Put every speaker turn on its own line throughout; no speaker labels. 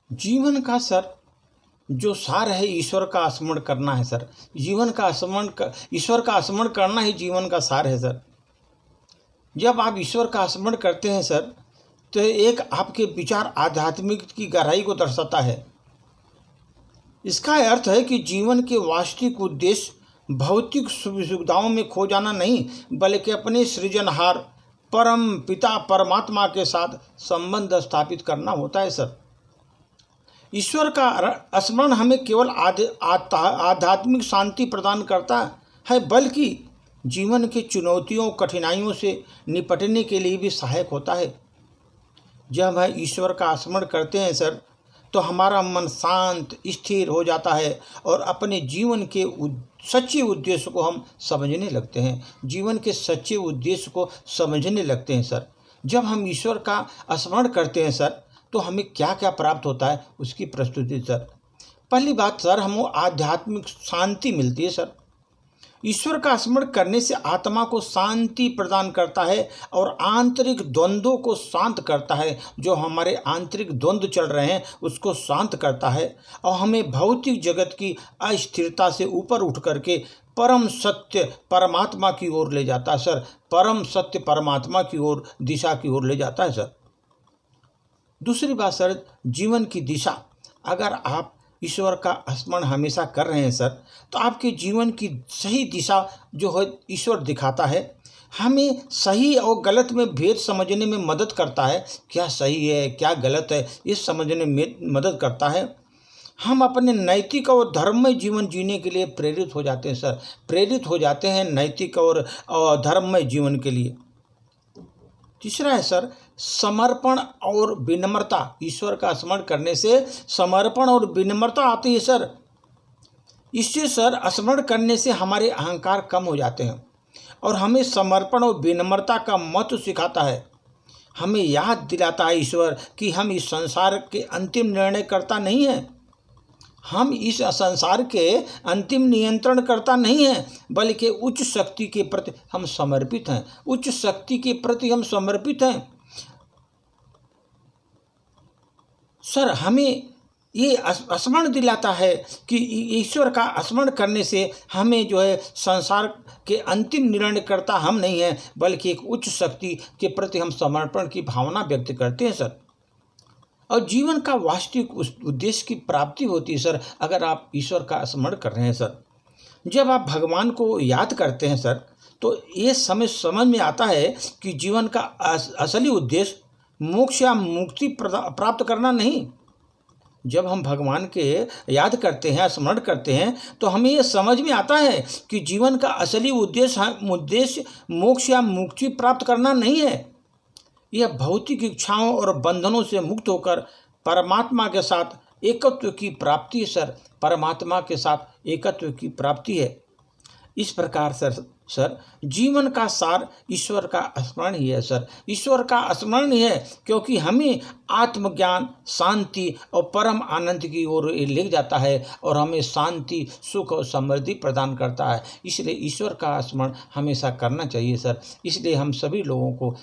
जीवन का सर जो सार है, ईश्वर का स्मरण करना है सर। जीवन का स्मरण ईश्वर का स्मरण करना ही जीवन का सार है सर। जब आप ईश्वर का स्मरण करते हैं सर, तो एक आपके विचार आध्यात्मिक की गहराई को दर्शाता है। इसका अर्थ है कि जीवन के वास्तविक उद्देश्य भौतिक सुविधाओं में खो जाना नहीं, बल्कि अपने सृजनहार परम पिता परमात्मा के साथ संबंध स्थापित करना होता है सर। ईश्वर का स्मरण हमें केवल आध्यात्मिक शांति प्रदान करता है, बल्कि जीवन की चुनौतियों कठिनाइयों से निपटने के लिए भी सहायक होता है। जब हम ईश्वर का स्मरण करते हैं सर, तो हमारा मन शांत स्थिर हो जाता है और अपने जीवन के सच्चे उद्देश्य को हम समझने लगते हैं। जीवन के सच्चे उद्देश्य को समझने लगते हैं सर। जब हम ईश्वर का स्मरण करते हैं सर, तो हमें क्या क्या प्राप्त होता है उसकी प्रस्तुति सर। पहली बात सर, हमको आध्यात्मिक शांति मिलती है सर। ईश्वर का स्मरण करने से आत्मा को शांति प्रदान करता है और आंतरिक द्वंद्वों को शांत करता है। जो हमारे आंतरिक द्वंद्व चल रहे हैं उसको शांत करता है और हमें भौतिक जगत की अस्थिरता से ऊपर उठ करके परम सत्य परमात्मा की ओर ले जाता है सर। परम सत्य परमात्मा की ओर, दिशा की ओर ले जाता है सर। दूसरी बात सर, जीवन की दिशा। अगर आप ईश्वर का स्मरण हमेशा कर रहे हैं सर, तो आपके जीवन की सही दिशा जो है ईश्वर दिखाता है। हमें सही और गलत में भेद समझने में मदद करता है। क्या सही है क्या गलत है ये समझने में मदद करता है। हम अपने नैतिक और धर्ममय जीवन जीने के लिए प्रेरित हो जाते हैं सर। प्रेरित हो जाते हैं नैतिक और धर्ममय जीवन के लिए। तीसरा है सर, समर्पण और विनम्रता। ईश्वर का स्मरण करने से समर्पण और विनम्रता आती है सर। इससे सर स्मरण करने से हमारे अहंकार कम हो जाते हैं और हमें समर्पण और विनम्रता का महत्व सिखाता है। हमें याद दिलाता है ईश्वर कि हम इस संसार के अंतिम निर्णयकर्ता नहीं हैं। हम इस संसार के अंतिम नियंत्रणकर्ता नहीं हैं, बल्कि उच्च शक्ति के प्रति हम समर्पित हैं। उच्च शक्ति के प्रति हम समर्पित हैं सर। हमें ये स्मरण दिलाता है कि ईश्वर का स्मरण करने से हमें जो है संसार के अंतिम निर्णयकर्ता हम नहीं हैं, बल्कि एक उच्च शक्ति के प्रति हम समर्पण की भावना व्यक्त करते हैं सर। और जीवन का वास्तविक उद्देश्य की प्राप्ति होती है सर, अगर आप ईश्वर का स्मरण कर रहे हैं सर। जब आप भगवान को याद करते हैं सर, तो ये समझ में आता है कि जीवन का असली उद्देश्य मोक्ष या मुक्ति प्राप्त करना नहीं। जब हम भगवान के याद करते हैं, स्मरण करते हैं, तो हमें ये समझ में आता है कि जीवन का असली उद्देश्य मोक्ष या मुक्ति प्राप्त करना नहीं है। यह भौतिक इच्छाओं और बंधनों से मुक्त होकर परमात्मा के साथ एकत्व की प्राप्ति है सर। परमात्मा के साथ एकत्व की प्राप्ति है। इस प्रकार सर जीवन का सार ईश्वर का स्मरण ही है सर। ईश्वर का स्मरण ही है, क्योंकि हमें आत्मज्ञान, शांति और परम आनंद की ओर ले जाता है और हमें शांति, सुख और समृद्धि प्रदान करता है। इसलिए ईश्वर का स्मरण हमेशा करना चाहिए सर। इसलिए हम सभी लोगों को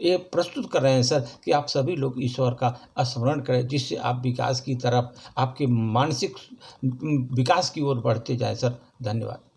ये प्रस्तुत कर रहे हैं सर कि आप सभी लोग ईश्वर का स्मरण करें, जिससे आप विकास की तरफ, आपके मानसिक विकास की ओर बढ़ते जाएं सर। धन्यवाद।